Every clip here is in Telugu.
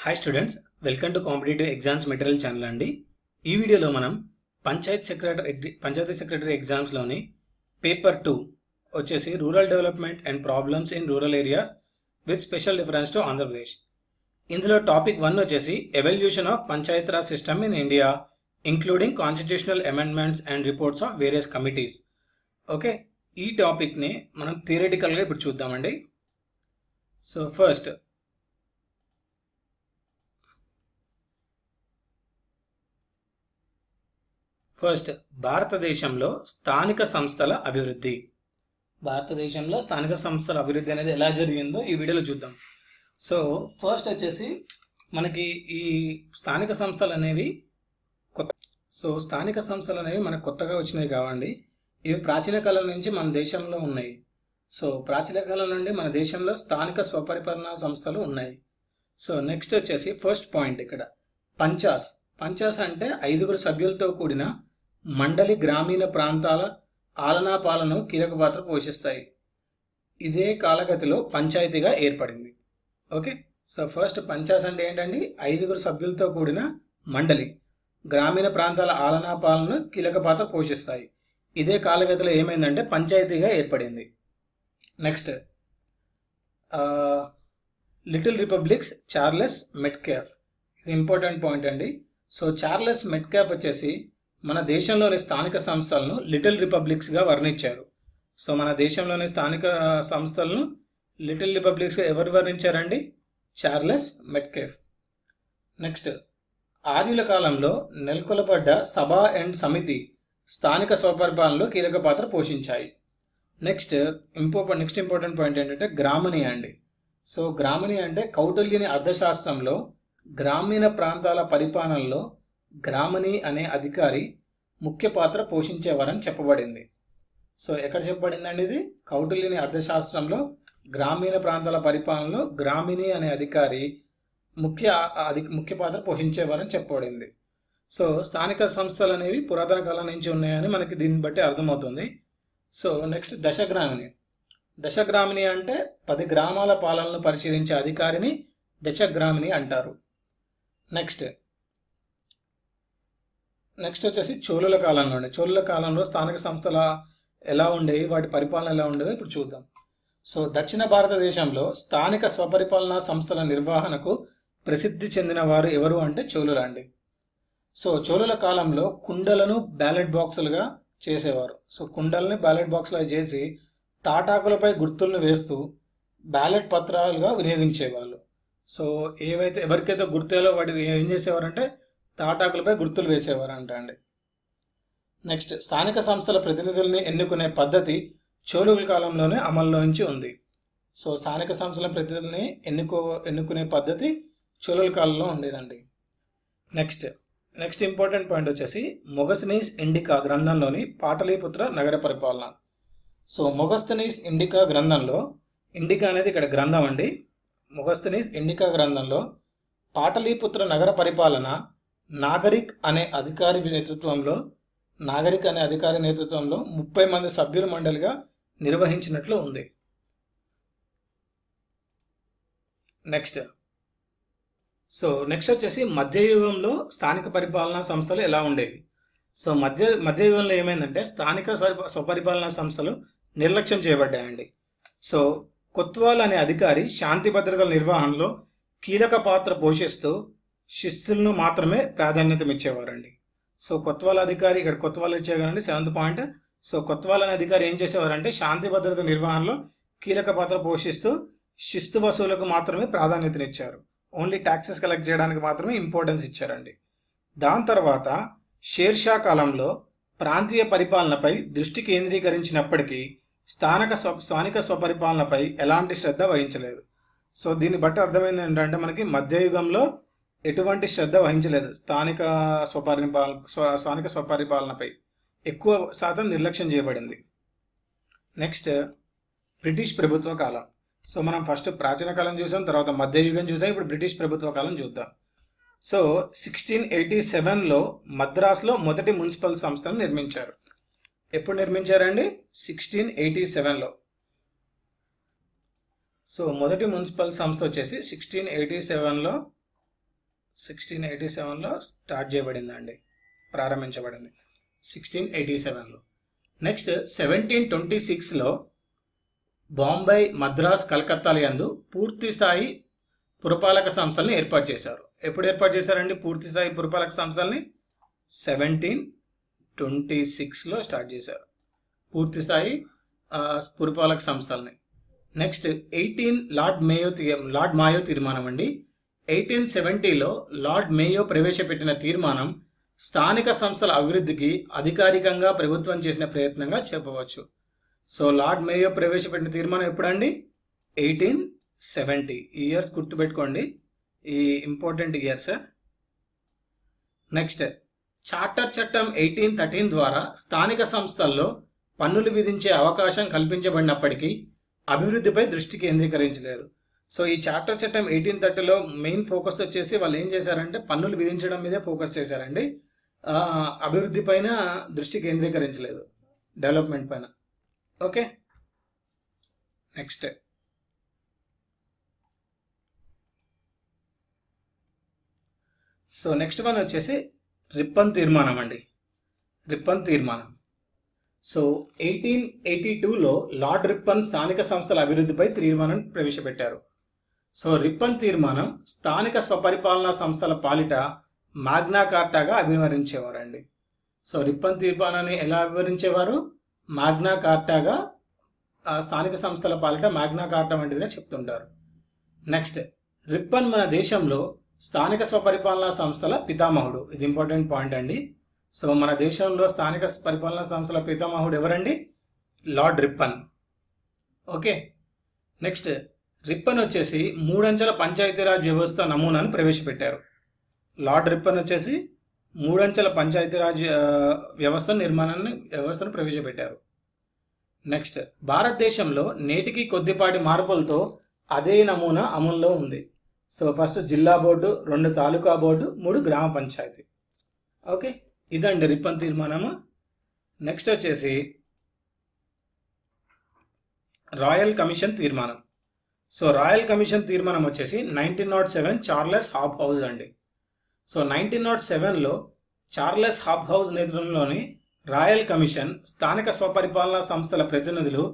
Hi students, welcome to competitive exams material channel అండి. ఈ వీడియోలో మనం పంచాయతీ సెక్రటరీ ఎగ్జామ్స్లోని పేపర్ 2 వచ్చేసి rural development and problems in rural areas with special reference to Andhra Pradesh. ఇందులో టాపిక్ 1 వచ్చేసి evolution of Panchayat Raj system in India including constitutional amendments and reports of various committees. Okay, ఈ టాపిక్ని మనం థియరిటికల్గా ఇప్పుడు చూద్దామండి. సో ఫస్ట్ భారతదేశంలో స్థానిక సంస్థల అభివృద్ధి. భారతదేశంలో స్థానిక సంస్థల అభివృద్ధి అనేది ఎలా జరిగిందో ఈ వీడియోలో చూద్దాం. సో ఫస్ట్ వచ్చేసి మనకి ఈ స్థానిక సంస్థలు అనేవి మనకు కొత్తగా వచ్చినాయి కావండి. ఇవి ప్రాచీన కాలం నుంచి మన దేశంలో ఉన్నాయి. సో ప్రాచీన కాలం నుండి మన దేశంలో స్థానిక స్వపరిపాలనా సంస్థలు ఉన్నాయి. సో నెక్స్ట్ వచ్చేసి ఫస్ట్ పాయింట్ ఇక్కడ పంచాస్ అంటే 5 సభ్యులతో కూడిన మండలి గ్రామీణ ప్రాంతాల ఆలనాపాలను కీలక పాత్ర పోషిస్తాయి. ఇదే కాలగతిలో పంచాయతీగా ఏర్పడింది. ఓకే, సో ఫస్ట్ పంచాయత్ అంటే ఏంటండి? 5 సభ్యులతో కూడిన మండలి గ్రామీణ ప్రాంతాల ఆలనాపాలను కీలక పాత్ర పోషిస్తాయి. ఇదే కాలగతిలో ఏమైందంటే పంచాయతీగా ఏర్పడింది. Next little republics Charles Metcalfe. ఇది ఇంపార్టెంట్ పాయింట్ అండి. సో చార్లెస్ మెట్కాఫ్ వచ్చేసి మన దేశంలోని స్థానిక సంస్థలను లిటిల్ రిపబ్లిక్స్గా వర్ణించారు. సో మన దేశంలోని స్థానిక సంస్థలను లిటిల్ రిపబ్లిక్స్గా ఎవరు వర్ణించారండి? Charles Metcalfe. నెక్స్ట్ ఆర్యుల కాలంలో నెలకొల్పబడ్డ సభ అండ్ సమితి స్థానిక స్వపరిపాలనలో కీలక పాత్ర పోషించాయి. నెక్స్ట్ ఇంపార్టెంట్ పాయింట్ ఏంటంటే గ్రామణి అండి. సో గ్రామణి అంటే కౌటిల్యుని అర్థశాస్త్రంలో గ్రామీణ ప్రాంతాల పరిపాలనలో గ్రామణి అనే అధికారి ముఖ్య పాత్ర పోషించేవారని చెప్పబడింది. సో ఎక్కడ చెప్పబడిందండి ఇది? కౌటిల్యుని అర్థశాస్త్రంలో గ్రామీణ ప్రాంతాల పరిపాలనలో గ్రామిణి అనే అధికారి ముఖ్య పాత్ర పోషించేవారని చెప్పబడింది. సో స్థానిక సంస్థలు అనేవి పురాతన కాలం నుంచి ఉన్నాయని మనకి దీన్ని బట్టి అర్థమవుతుంది. సో నెక్స్ట్ దశగ్రామిణి అంటే 10 గ్రామాల పాలనను పరిశీలించే అధికారిని దశగ్రామిణి అంటారు. నెక్స్ట్ వచ్చేసి చోళుల కాలంలో స్థానిక సంస్థల ఎలా ఉండేవి, వాటి పరిపాలన ఎలా ఉండేదో ఇప్పుడు చూద్దాం. సో దక్షిణ భారతదేశంలో స్థానిక స్వపరిపాలనా సంస్థల నిర్వహణకు ప్రసిద్ధి చెందిన వారు ఎవరు అంటే చోళులు అండి. సో చోళుల కాలంలో కుండలను బ్యాలెట్ బాక్సులుగా చేసేవారు. సో కుండల్ని బ్యాలెట్ బాక్సులుగా చేసి తాటాకులపై గుర్తులను వేస్తూ బ్యాలెట్ పత్రాలుగా వినియోగించేవాళ్ళు. సో ఎవరికైతే గుర్తులో వాటి ఏం చేసేవారంటే తాటాకులపై గుర్తులు వేసేవారంట అండి. నెక్స్ట్ స్థానిక సంస్థల ప్రతినిధుల్ని ఎన్నుకునే పద్ధతి చోళుల కాలంలోనే అమల్లోంచి ఉంది. సో స్థానిక సంస్థల ప్రతినిధుల్ని ఎన్నుకునే పద్ధతి చోళుల కాలంలో ఉండేదండి. నెక్స్ట్ ఇంపార్టెంట్ పాయింట్ వచ్చేసి మొగస్థనీస్ ఇండికా గ్రంథంలోని పాటలీపుత్ర నగర పరిపాలన. సో మొగస్థనీస్ ఇండికా గ్రంథంలో, ఇండికా అనేది ఇక్కడ గ్రంథం అండి, మొగస్థనీస్ ఇండికా గ్రంథంలో పాటలీపుత్ర నగర పరిపాలన నాగరిక్ అనే అధికారి నేతృత్వంలో 30 మంది సభ్యుల మండలిగా నిర్వహించినట్లు ఉంది. నెక్స్ట్ వచ్చేసి మధ్యయుగంలో స్థానిక పరిపాలనా సంస్థలు ఎలా ఉండేవి. సో మధ్యయుగంలో ఏమైందంటే స్థానిక స్వపరిపాలనా సంస్థలు నిర్లక్ష్యం చేయబడ్డాయండి. సో కొత్వాల్ అనే అధికారి శాంతి భద్రతల నిర్వహణలో కీలక పాత్ర పోషిస్తూ శిస్తులను మాత్రమే ప్రాధాన్యతనిచ్చేవారండి. సో కొత్వాల్ అధికారి, ఇక్కడ కొత్వాల్ ఇచ్చేగానండి 7th పాయింట్. సో కొత్వాల్ అనే అధికారి ఏం చేసేవారంటే శాంతి భద్రత నిర్వహణలో కీలక పాత్ర పోషిస్తూ శిస్తు వసూలకు మాత్రమే ప్రాధాన్యతనిచ్చారు. ఓన్లీ ట్యాక్సెస్ కలెక్ట్ చేయడానికి మాత్రమే ఇంపార్టెన్స్ ఇచ్చారండి. దాని తర్వాత షేర్షా కాలంలో ప్రాంతీయ పరిపాలనపై దృష్టి కేంద్రీకరించినప్పటికీ స్థానిక స్వపరిపాలనపై ఎలాంటి శ్రద్ధ వహించలేదు. సో దీన్ని బట్టి అర్థమైంది ఏంటంటే మనకి మధ్యయుగంలో ఎటువంటి శ్రద్ధ వహించలేదు. స్థానిక స్వపరిపాలనపై ఎక్కువ శాతం నిర్లక్ష్యం చేయబడింది. నెక్స్ట్ బ్రిటిష్ ప్రభుత్వ కాలం. సో మనం ఫస్ట్ ప్రాచీన కాలం చూసాం, తర్వాత మధ్యయుగం చూసాం, ఇప్పుడు బ్రిటిష్ ప్రభుత్వ కాలం చూద్దాం. సో 1687లో మద్రాసులో మొదటి మున్సిపల్ సంస్థను నిర్మించారు. ఎప్పుడు నిర్మించారండి? 1687లో. సో మొదటి మున్సిపల్ సంస్థ వచ్చేసి 1687లో 1687లో స్టార్ట్ చేయబడిందండి, ప్రారంభించబడింది 1687లో. నెక్స్ట్ 1726లో బాంబే, మద్రాస్, కలకత్తాల యందు పూర్తి స్థాయి పురపాలక సంస్థల్ని ఏర్పాటు చేశారు. ఎప్పుడు ఏర్పాటు చేశారండి పూర్తి స్థాయి పురపాలక సంస్థల్ని? 1726లో స్టార్ట్ చేశారు పూర్తి స్థాయి పురపాలక సంస్థల్ని. నెక్స్ట్ లార్డ్ మాయో తీర్మానం అండి. 1870లో లార్డ్ మేయో ప్రవేశపెట్టిన తీర్మానం స్థానిక సంస్థల అభివృద్ధికి అధికారికంగా ప్రభుత్వం చేసిన ప్రయత్నంగా చెప్పవచ్చు. సో లార్డ్ మేయో ప్రవేశపెట్టిన తీర్మానం ఎప్పుడండి? 1870. ఈ ఇయర్స్ గుర్తుపెట్టుకోండి, ఈ ఇంపార్టెంట్ ఇయర్స్. నెక్స్ట్ చార్టర్ చట్టం 1813 ద్వారా స్థానిక సంస్థల్లో పన్నులు విధించే అవకాశం కల్పించబడినప్పటికీ అభివృద్ధిపై దృష్టి కేంద్రీకరించలేదు. సో ఈ చార్టర్ చట్టం 1830లో మెయిన్ ఫోకస్ వచ్చేసి వాళ్ళు ఏం చేశారంటే పన్నులు విధించడం మీదే ఫోకస్ చేశారండి, అభివృద్ధి పైన దృష్టి కేంద్రీకరించలేదు, డెవలప్మెంట్ పైన. Okay, next so next one వచ్చేసి రిప్పన్ తీర్మానం అండి. రిప్పన్ తీర్మానం. సో 1882లో లార్డ్ రిప్పన్ స్థానిక సంస్థల అభివృద్ధిపై తీర్మానం ప్రవేశపెట్టారు. సో రిప్పన్ తీర్మానం స్థానిక స్వపరిపాలనా సంస్థల పాలిట మాగ్నా కార్టాగా అభివర్ణించేవారండి. సో రిప్పన్ తీర్మానాన్ని ఎలా అభివర్ణించేవారు? మాగ్నా కార్టాగా, స్థానిక సంస్థల పాలిట మాగ్నా కార్టా వంటిదిగా చెప్తుంటారు. నెక్స్ట్ రిప్పన్ మన దేశంలో స్థానిక స్వపరిపాలనా సంస్థల పితామహుడు. ఇది ఇంపార్టెంట్ పాయింట్ అండి. సో మన దేశంలో స్థానిక పరిపాలనా సంస్థల పితామహుడు ఎవరండి? Lord Ripon. Okay, next Ripon వచ్చేసి 3 అంచెల పంచాయతీరాజ్ వ్యవస్థ నమూనాను ప్రవేశపెట్టారు. లార్డ్ రిప్పన్ వచ్చేసి 3 అంచెల పంచాయతీరాజ్ వ్యవస్థను ప్రవేశపెట్టారు. నెక్స్ట్ భారతదేశంలో నేటికి కొద్దిపాటి మార్పులతో అదే నమూనా అమల్లో ఉంది. సో ఫస్ట్ జిల్లా బోర్డు, 2 తాలూకా బోర్డు, 3 గ్రామ పంచాయతీ. ఓకే, ఇదండి రిప్పన్ తీర్మానము. నెక్స్ట్ వచ్చేసి రాయల్ కమిషన్ తీర్మానం. సో రాయల్ కమిషన్ తీర్మానం వచ్చేసి 1907 చార్లెస్ హాబ్ హౌస్ అండి. సో 1907లో చార్లెస్ హాబ్ హౌస్ నేతృత్వంలోని రాయల్ కమిషన్ స్థానిక స్వపరిపాలనా సంస్థల ప్రతినిధులు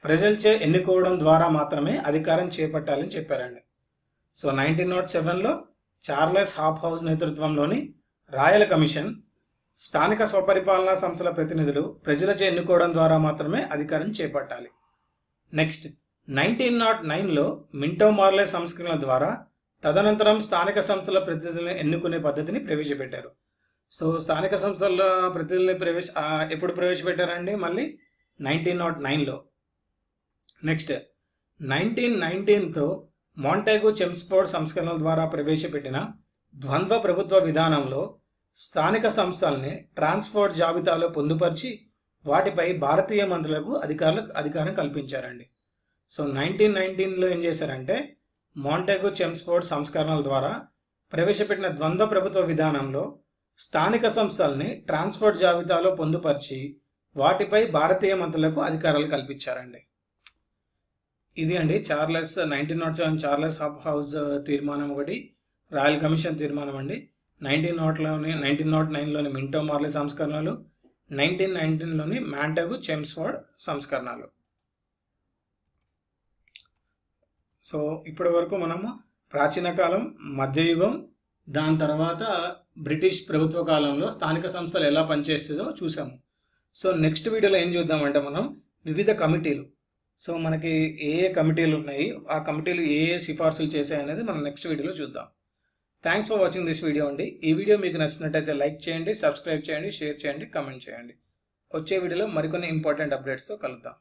ప్రజలచే ఎన్నుకోవడం ద్వారా మాత్రమే అధికారం చేపట్టాలని చెప్పారండి. సో 1907లో చార్లెస్ హాబ్ హౌస్ నేతృత్వంలోని రాయల్ కమిషన్ స్థానిక స్వపరిపాలనా సంస్థల ప్రతినిధులు ప్రజలచే ఎన్నుకోవడం ద్వారా మాత్రమే అధికారం చేపట్టాలి. నెక్స్ట్ 1909లో మింటో మార్లే సంస్కరణల ద్వారా తదనంతరం స్థానిక సంస్థల ప్రతినిధులను ఎన్నుకునే పద్ధతిని ప్రవేశపెట్టారు. సో స్థానిక సంస్థల ప్రతినిధుల్ని ఎప్పుడు ప్రవేశపెట్టారండి? మళ్ళీ 1909లో. నెక్స్ట్ 1919తో మాంటేగు చెమ్స్ఫోర్డ్ సంస్కరణల ద్వారా ప్రవేశపెట్టిన ద్వంద్వ ప్రభుత్వ విధానంలో స్థానిక సంస్థల్ని ట్రాన్స్పోర్ట్ జాబితాలో పొందుపరిచి వాటిపై భారతీయ మంత్రులకు అధికారం కల్పించారండి. సో 1919లో ఏం చేశారంటే మాంటేగు చెమ్స్ఫోర్డ్ సంస్కరణల ద్వారా ప్రవేశపెట్టిన ద్వంద్వ ప్రభుత్వ విధానంలో స్థానిక సంస్థల్ని ట్రాన్స్పోర్ట్ జాబితాలో పొందుపరిచి వాటిపై భారతీయ మంత్రులకు అధికారాలు కల్పించారండి. ఇది అండి 1907 చార్లెస్ హాబ్ హౌస్ తీర్మానం ఒకటి, రాయల్ కమిషన్ తీర్మానం అండి. 1909లోని మింటో మార్లే సంస్కరణలు, 1919లోని మాంటేగు చెమ్స్ఫోర్డ్ సంస్కరణలు. సో ఇప్పటి వరకు మనము ప్రాచీన కాలం, మధ్యయుగం, దాని తర్వాత బ్రిటిష్ ప్రభుత్వ కాలంలో స్థానిక సంస్థలు ఎలా పనిచేస్తుందో చూసాము. సో నెక్స్ట్ వీడియోలో ఏం చూద్దామంటే మనం వివిధ కమిటీలు. సో మనకి ఏ కమిటీలు ఉన్నాయి, ఆ కమిటీలు ఏ సిఫార్సులు చేశాయి అనేది మనం నెక్స్ట్ వీడియోలో చూద్దాం. Thanks for watching this video అండి. ఈ వీడియో మీకు నచ్చినట్టయితే లైక్ చేయండి, సబ్స్క్రైబ్ చేయండి, షేర్ చేయండి, కమెంట్ చేయండి. వచ్చే వీడియోలో మరికొన్ని ఇంపార్టెంట్ అప్డేట్స్తో కలుద్దాం.